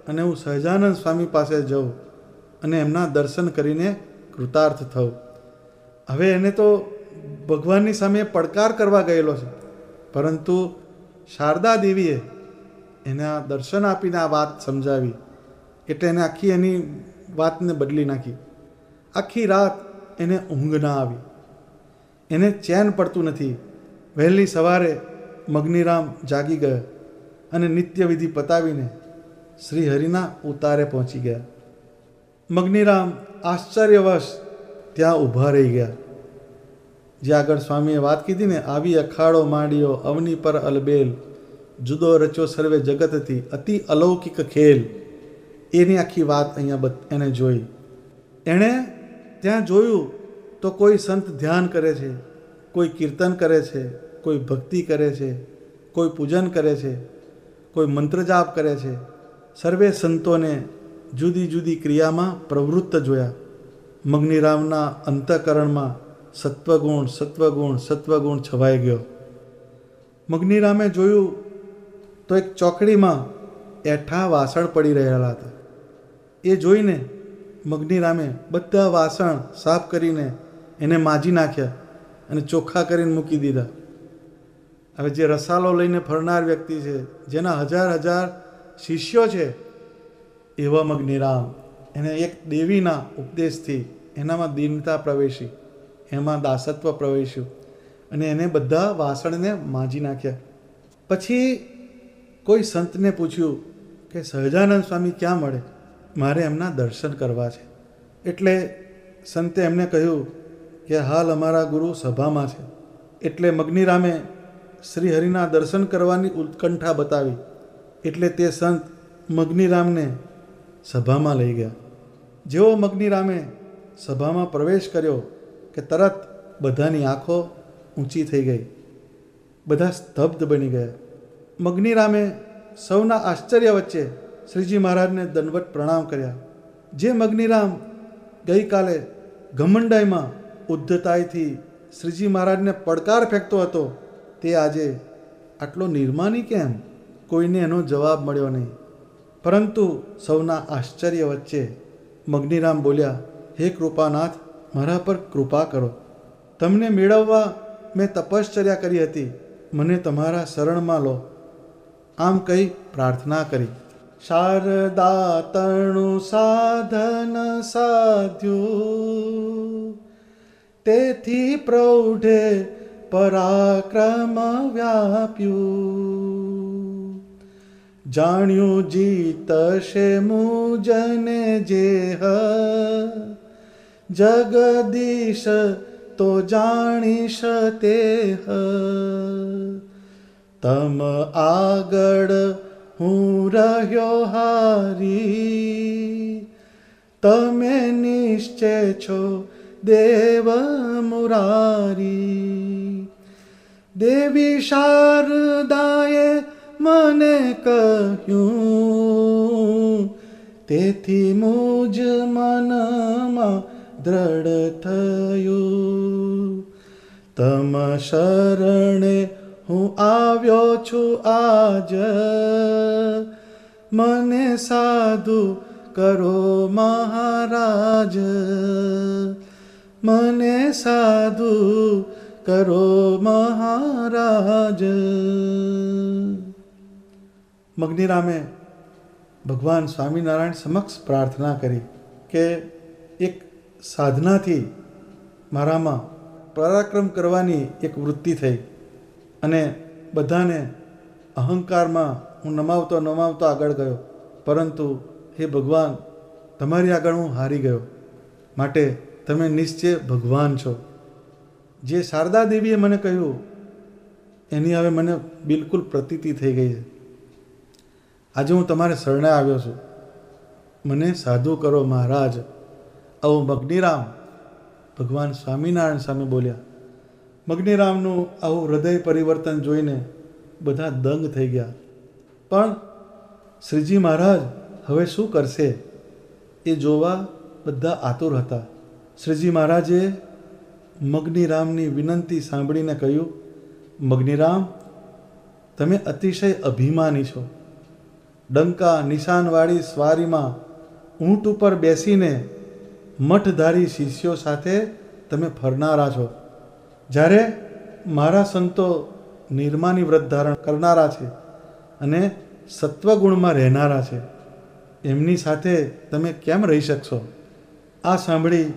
અને હું સહજાનંદ સ્વામી પાસે જાઉં અને એમના દર્શન કરીને કૃતાર્થ થઉં. હવે એને તો ભગવાનની સામે પડકાર કરવા ગયેલો છે, પરંતુ શારદા દેવીએ એને આ દર્શન આપીને આ વાત સમજાવી, એટલે એને આખી એની વાતને બદલી નાખી. આખી રાત એને ઊંઘ ના આવી, એને ચેન પડતું નથી. વહેલી સવારે મગ્નિરામ જાગી ગયા અને નિત્યવિધિ પતાવીને શ્રી હરિના ઉતારે પહોંચી ગયા. મગ્નિરામ આશ્ચર્યવશ ત્યાં ઊભા રહી ગયા. જે આગળ સ્વામીએ વાત કીધી ને, આવી અખાડો માંડ્યો અવની પર અલબેલ, જુદો રચ્યો સર્વે જગતથી અતિ અલૌકિક ખેલ. એની આખી વાત અહીંયા એને જોઈ. એણે ત્યાં જોયું તો કોઈ સંત ધ્યાન કરે છે, કોઈ કીર્તન કરે છે, કોઈ ભક્તિ કરે છે, કોઈ પૂજન કરે છે, કોઈ મંત્ર જાપ કરે છે. સર્વે સંતોને જુદી જુદી ક્રિયામાં પ્રવૃત્ત જોયા. મગ્નિરામના અંતઃકરણમાં સત્વગુણ સત્વગુણ સત્વગુણ છવાઈ ગયો. મગ્નિરામે જોયું તો એક ચોકડીમાં એઠા વાસણ પડી રહેલા હતા. એ જોઈને મગ્નિરામે બધા વાસણ સાફ કરીને એને માજી નાખ્યા અને ચોખ્ખા કરીને મૂકી દીધા. હવે જે રસાલો લઈને ફરનાર વ્યક્તિ છે, જેના હજાર હજાર શિષ્યો છે, એવા મગ્નિરામ એને એક દેવીના ઉપદેશથી એનામાં દીનતા પ્રવેશી, એમાં દાસત્વ પ્રવેશ્યું અને એને બધા વાસણને માજી નાખ્યા. પછી કોઈ સંતને પૂછ્યું કે સહજાનંદ સ્વામી ક્યાં મળે, મારે એમના દર્શન કરવા છે. એટલે સંતે એમને કહ્યું કે હાલ અમારા ગુરુ સભામાં છે. એટલે મગ્નિરામે શ્રી હરિના દર્શન કરવાની ઉત્કંઠા બતાવી. એટલે તે સંત મગ્નિરામને સભામાં લઈ ગયા. જેવો મગ્નિરામે સભામાં પ્રવેશ કર્યો કે તરત બધાની આંખો ઊંચી થઈ ગઈ, બધા સ્તબ્ધ બની ગયા. મગ્નિરામે સૌના આશ્ચર્ય વચ્ચે શ્રીજી મહારાજને દંડવત પ્રણામ કર્યા. જે મગ્નિરામ ગઈકાલે ઘમંડાઈમાં ઉદ્ધતાઈથી શ્રીજી મહારાજને પડકાર ફેંકતો હતો, તે આજે આટલો નિર્માની કેમ? કોઈને એનો જવાબ મળ્યો નહીં. પરંતુ સૌના આશ્ચર્ય વચ્ચે મગ્નિરામ બોલ્યા, હે કૃપાનાથ, મારા પર કૃપા કરો. તમને મેળવવા મેં તપશ્ચર્યા કરી હતી, મને તમારા શરણમાં લો. આમ કહી પ્રાર્થના કરી. શારદા તણુ સાધન સાધ્યું, તેથી પ્રૌઢે પરાક્રમ વ્યાપ્યું. જાણ્યું જીતશે મુજને જેહ, જગદીશ તો જાણીશ તેહ. તમ આગળ હું રહ્યો હારી, તમે નિશ્ચય છો દેવ મુરારી. દેવી શારદાએ મને કહ્યું, તેથી મુજ મનમાં દ્રઢ થયું. તમ શરણે હું આવ્યો છું આજ, મને સાધુ કરો મહારાજ. મને સાધુ કરો મહારાજ. મગ્નિરામે ભગવાન સ્વામિનારાયણ સમક્ષ પ્રાર્થના કરી કે એક સાધનાથી મારામાં પરાક્રમ કરવાની એક વૃત્તિ થઈ અને બધાને અહંકારમાં હું નમાવતો આગળ ગયો, પરંતુ હે ભગવાન, તમારી આગળ હું હારી ગયો, માટે તમે નિશ્ચય ભગવાન છો. જે શારદા દેવીએ મને કહ્યું એની હવે મને બિલકુલ પ્રતીતિ થઈ ગઈ છે. આજે હું તમારે શરણે આવ્યો છું, મને સાધુ કરો મહારાજ. આવું મગ્નિરામ ભગવાન સ્વામિનારાયણ સામે બોલ્યા. મગ્નિરામનું આવું હૃદય પરિવર્તન જોઈને બધા દંગ થઈ ગયા. પણ શ્રીજી મહારાજ હવે શું કરશે એ જોવા બધા આતુર હતા. શ્રીજી મહારાજે મગ્નિરામની વિનંતી સાંભળીને કહ્યું, મગ્નિરામ, તમે અતિશય અભિમાની છો. ડંકા નિશાનવાળી સ્વારીમાં ઊંટ ઉપર બેસીને મઠધારી શિષ્યો સાથે તમે ફરનારા છો, જ્યારે મારા સંતો નિર્માની વ્રત ધારણ કરનારા છે અને સત્વગુણમાં રહેનારા છે, એમની સાથે તમે કેમ રહી શકશો? આ સાંભળી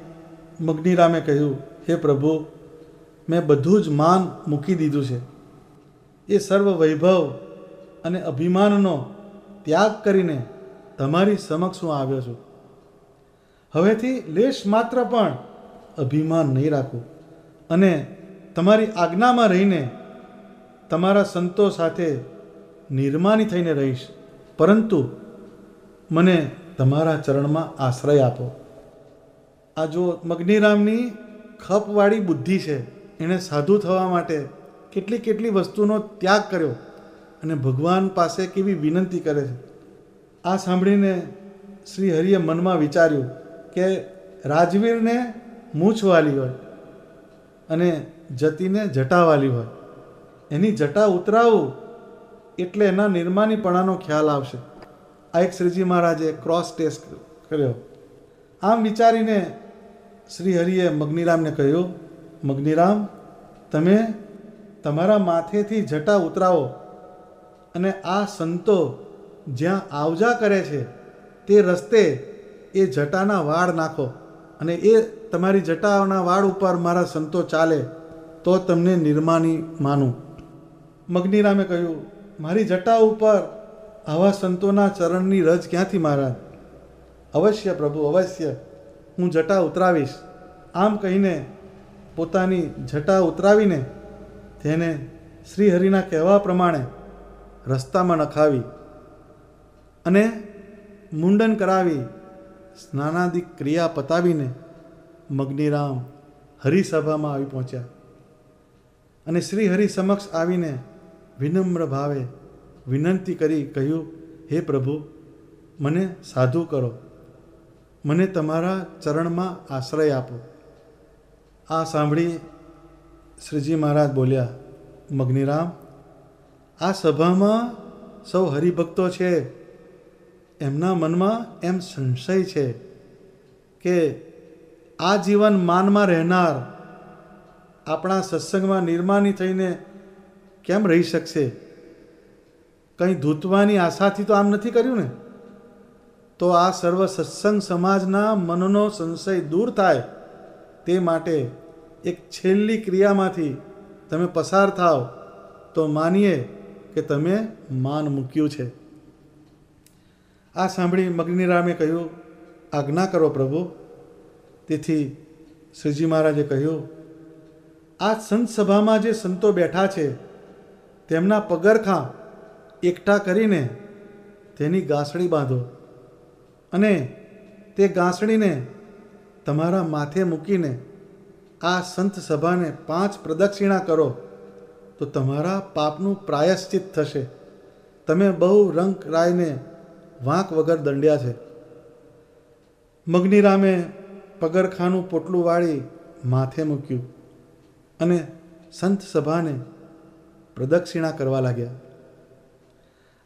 મગ્નિરામે કહ્યું, હે પ્રભુ, મેં બધું જ માન મૂકી દીધું છે. એ સર્વ વૈભવ અને અભિમાનનો ત્યાગ કરીને તમારી સમક્ષ હું આવ્યો છું. હવેથી લેશ માત્ર પણ અભિમાન નહીં રાખું અને તમારી આજ્ઞામાં રહીને તમારા સંતો સાથે નિર્માની થઈને રહીશ, પરંતુ મને તમારા ચરણમાં આશ્રય આપો. આ જો મગ્નિરામની ખપવાળી બુદ્ધિ છે. એણે સાધુ થવા માટે કેટલી વસ્તુનો ત્યાગ કર્યો અને ભગવાન પાસે કેવી વિનંતી કરે છે. આ સાંભળીને શ્રી હરિએ મનમાં વિચાર્યું કે રાજવીરને મૂછ વાલી હોય અને જતીને જટા વાલી હોય, એની જટા ઉતરાવું એટલે એના નિર્માનીપણાનો ખ્યાલ આવશે. આ એક શ્રીજી મહારાજે ક્રોસ ટેસ્ટ કર્યો. આમ વિચારીને શ્રી હરિએ મગ્નિરામને કહ્યું, મગ્નિરામ, તમે તમારા માથેથી જટા ઉતરાવો અને આ સંતો જ્યાં આવજા કરે છે તે રસ્તે એ જટાના વાળ નાખો અને એ તમારી જટાના વાળ ઉપર મારા સંતો ચાલે તો તમને નિર્માની માનું. મગ્નિરામે કહ્યું, મારી જટા ઉપર આવા સંતોના ચરણની રજ ક્યાંથી મહારાજ? અવશ્ય પ્રભુ, અવશ્ય, હું જટા ઉતરાવીશ. આમ કહીને પોતાની જટા ઉતરાવીને તેને શ્રી હરિના કહેવા પ્રમાણે રસ્તામાં નખાવી અને મુંડન કરાવી સ્નાનાદિક ક્રિયા પતાવીને મગ્નિરામ હરિસભામાં આવી પહોંચ્યા અને શ્રી હરિ સમક્ષ આવીને વિનમ્ર ભાવે વિનંતી કરી કહ્યું, હે પ્રભુ, મને સાધુ કરો, મને તમારા ચરણમાં આશ્રય આપો. આ સાંભળી શ્રીજી મહારાજ બોલ્યા, મગ્નિરામ, આ સભામાં સૌ હરિભક્તો છે, એમના મનમાં એમ સંશય છે કે આ જીવન માનમાં રહેનાર આપણા સત્સંગમાં નિર્માની થઈને કેમ રહી શકશે? કંઈ ધૂતવાની આશાથી તો આમ નથી કર્યું ને? તો આ સર્વ સત્સંગ સમાજના મનનો સંશય દૂર થાય તે માટે એક છેલ્લી ક્રિયામાંથી તમે પસાર થાવ તો માનીએ કે તમે માન મૂક્યું છે. આ સાંભળી મગ્નિરામે કહ્યું, આજ્ઞા કરો પ્રભુ. તેથી શ્રીજી મહારાજે કહ્યું, આ સંત સભામાં જે સંતો બેઠા છે તેમના પગરખાં એકઠા કરીને તેની ગાંસડી બાંધો અને તે ગાંસડીને તમારા માથે મૂકીને આ સંત સભાને 5 પ્રદક્ષિણા કરો તો તમારા પાપનું પ્રાયશ્ચિત થશે. તમે બહુ રંક રાયને વાંક વગર દંડ્યા છે. મગ્નિરામે પગરખાનું પોટલું વાળી માથે મૂક્યું અને સંત સભાને પ્રદક્ષિણા કરવા લાગ્યા.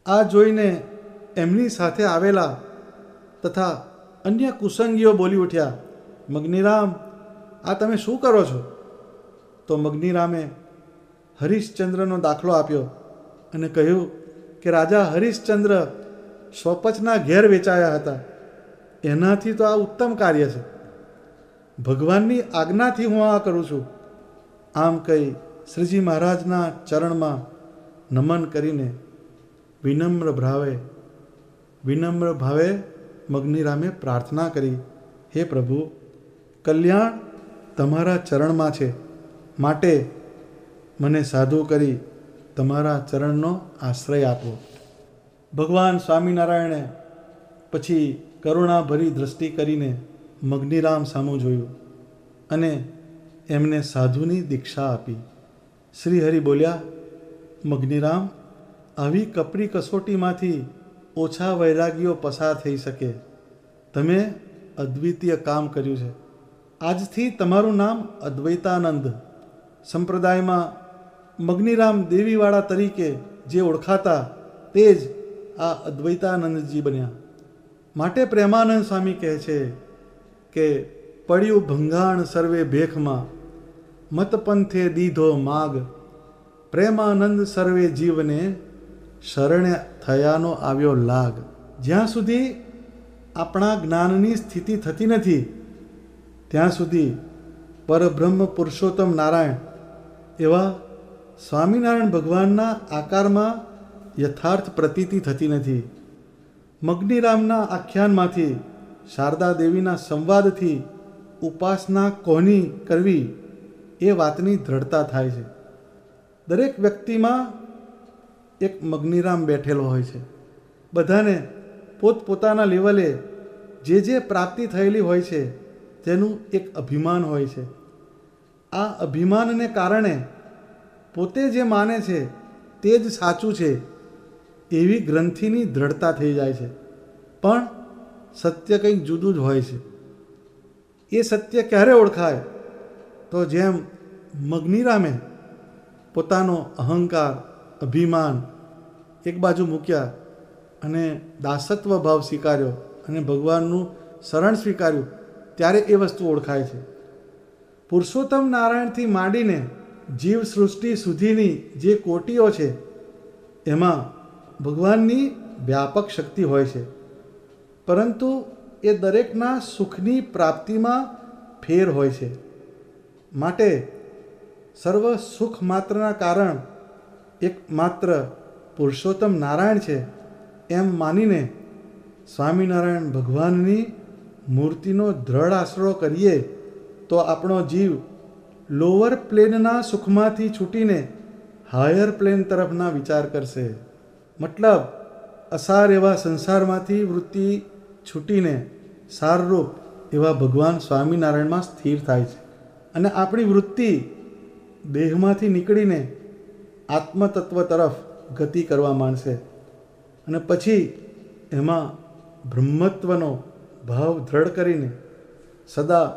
આ જોઈને એમની સાથે આવેલા તથા અન્ય કુસંગીઓ બોલી ઉઠ્યા, મગ્નિરામ, આ તમે શું કરો છો? તો મગ્નિરામે હરિશ્ચંદ્રનો દાખલો આપ્યો અને કહ્યું કે રાજા હરિશ્ચંદ્ર સ્વપચના ઘેર વેચાયા હતા. એનાથી તો આ ઉત્તમ કાર્ય છે. ભગવાનની આજ્ઞાથી હું આ કરું છું. આમ કહી શ્રીજી મહારાજના ચરણમાં નમન કરીને વિનમ્ર ભાવે મગ્નિરામે પ્રાર્થના કરી, હે પ્રભુ, કલ્યાણ તમારા ચરણમાં છે, માટે મને સાધુ કરી તમારા ચરણનો આશ્રય આપો. ભગવાન સ્વામિનારાયણે પછી કરુણાભરી દ્રષ્ટિ કરીને મગ્નિરામ સામું જોયું અને એમને સાધુની દીક્ષા આપી. શ્રી હરિ બોલ્યા, મગ્નિરામ, આવી કપરી કસોટીમાંથી ઓછા વૈરાગીઓ પસાર થઈ શકે. તમે અદ્વિતીય કામ કર્યું છે. આજથી તમારું નામ અદ્વૈતાનંદ. સંપ્રદાયમાં મગ્નિરામ દેવીવાળા તરીકે જે ઓળખાતા તે જ આ અદ્વૈતાનંદજી બન્યા. માટે પ્રેમાનંદ સ્વામી કહે છે કે પડ્યું ભંગાણ સર્વે ભેખમાં, મતપંથે દીધો માગ, પ્રેમાનંદ સર્વે જીવને શરણે થયાનો આવ્યો લાગ. જ્યાં સુધી આપણા જ્ઞાનની સ્થિતિ થતી નથી ત્યાં સુધી પરબ્રહ્મ પુરુષોત્તમ નારાયણ એવા સ્વામિનારાયણ ભગવાનના આકારમાં યથાર્થ પ્રતીતિ થતી નથી. મગ્નિરામના આખ્યાનમાંથી, શારદા દેવીના સંવાદથી ઉપાસના કોની કરવી એ વાતની દ્રઢતા થાય છે. દરેક વ્યક્તિમાં એક મગ્નિરામ બેઠેલો હોય છે. બધાને પોતપોતાના લેવલે જે પ્રાપ્તિ થયેલી હોય છે તેનું એક અભિમાન હોય છે. આ અભિમાનને કારણે પોતે જે માને છે તે જ સાચું છે એવી ગ્રંથિની દ્રઢતા થઈ જાય છે. પણ સત્ય કંઈક જુદું જ હોય છે. એ સત્ય ક્યારે ઓળખાય? તો જેમ મગ્નિરામે પોતાનો અહંકાર, અભિમાન એક બાજુ મૂક્યા અને દાસત્વ ભાવ સ્વીકાર્યો અને ભગવાનનું શરણ સ્વીકાર્યું, ત્યારે એ વસ્તુ ઓળખાય છે. પુરુષોત્તમ નારાયણથી માંડીને જીવ સૃષ્ટિ સુધીની જે કોટીઓ છે એમાં ભગવાનની વ્યાપક શક્તિ હોય છે, પરંતુ એ દરેકના સુખની પ્રાપ્તિમાં ફેર હોય છે. માટે સર્વ સુખ માત્રના કારણ એકમાત્ર પુરુષોત્તમ નારાયણ છે એમ માનીને સ્વામિનારાયણ ભગવાનની મૂર્તિનો દ્રઢ આશરો કરીએ તો આપણો જીવ લોઅર પ્લેનના સુખમાંથી છૂટીને હાયર પ્લેન તરફના વિચાર કરશે. મતલબ અસાર એવા સંસારમાંથી વૃત્તિ છૂટીને સારરૂપ એવા ભગવાન સ્વામિનારાયણમાં સ્થિર થાય છે અને આપણી વૃત્તિ દેહમાંથી નીકળીને આત્મતત્વ તરફ ગતિ કરવા માંડશે અને પછી એમાં બ્રહ્મત્વનો ભાવ દ્રઢ કરીને સદા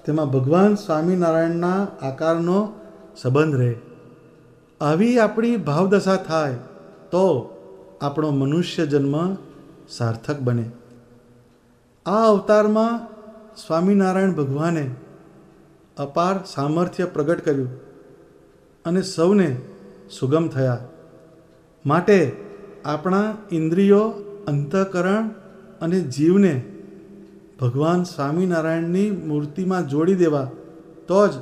તેમાં ભગવાન સ્વામિનારાયણના આકારનો સંબંધ રહે. આવી આપણી ભાવદશા થાય તો આપણો મનુષ્ય જન્મ સાર્થક બને. આ અવતારમાં સ્વામિનારાયણ ભગવાને અપાર સામર્થ્ય પ્રગટ કર્યું અને સૌને સુગમ થયા. માટે આપણા ઇન્દ્રિયો, અંતઃકરણ અને જીવને ભગવાન સ્વામિનારાયણની મૂર્તિમાં જોડી દેવા, તો જ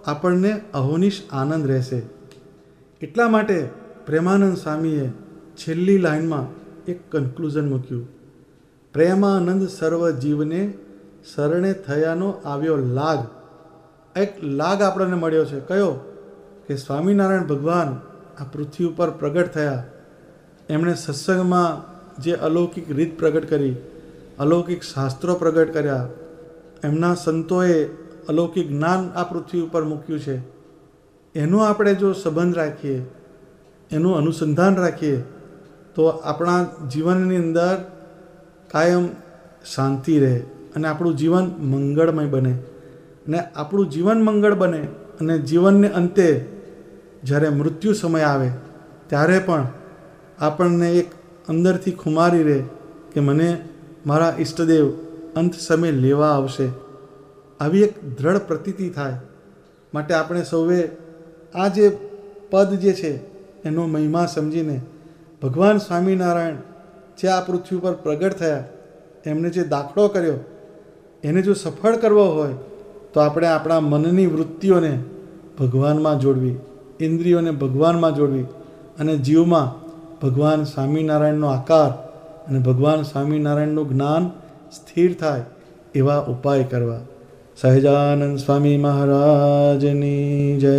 આપણને અહોનિશ આનંદ રહેશે. એટલા માટે પ્રેમાનંદ સ્વામીએ છેલ્લી લાઈનમાં એક કન્ક્લુઝન મૂક્યું: પ્રેમાનંદ સર્વ જીવને શરણે થયાનો આવ્યો લાગ. એક લાગ આપણને મળ્યો છે. કયો? કે સ્વામિનારાયણ ભગવાન આ પૃથ્વી ઉપર પ્રગટ થયા. એમણે સત્સંગમાં જે અલૌકિક રીત પ્રગટ કરી, અલૌકિક શાસ્ત્રો પ્રગટ કર્યા, એમના સંતોએ અલૌકિક જ્ઞાન આ પૃથ્વી ઉપર મૂક્યું છે. એનો આપણે જો સંબંધ રાખીએ, એનું અનુસંધાન રાખીએ, તો આપણા જીવનની અંદર કાયમ શાંતિ રહે અને આપણું જીવન મંગળમય બને. ને આપણું જીવન મંગળ બને અને જીવનને અંતે જ્યારે મૃત્યુ સમય આવે ત્યારે પણ આપણને એક અંદરથી ખુમારી રહે કે મને મારા ઈષ્ટદેવ અંત સમય લેવા આવશે. આવી એક દ્રઢ પ્રતીતિ થાય. માટે આપણે સૌએ આ જે પદ જે છે એનો મહિમા સમજીને ભગવાન સ્વામિનારાયણ જે આ પૃથ્વી પર પ્રગટ થયા, એમને જે દાખલો કર્યો, એને જો સફળ કરવો હોય તો આપણે આપણા મનની વૃત્તિઓને ભગવાનમાં જોડવી, ઇન્દ્રિયોને ભગવાનમાં જોડવી અને જીવમાં ભગવાન સ્વામિનારાયણનો આકાર અને ભગવાન સ્વામિનારાયણનું જ્ઞાન સ્થિર થાય એવા ઉપાય કરવા. સહજાનંદ સ્વામી મહારાજની જય.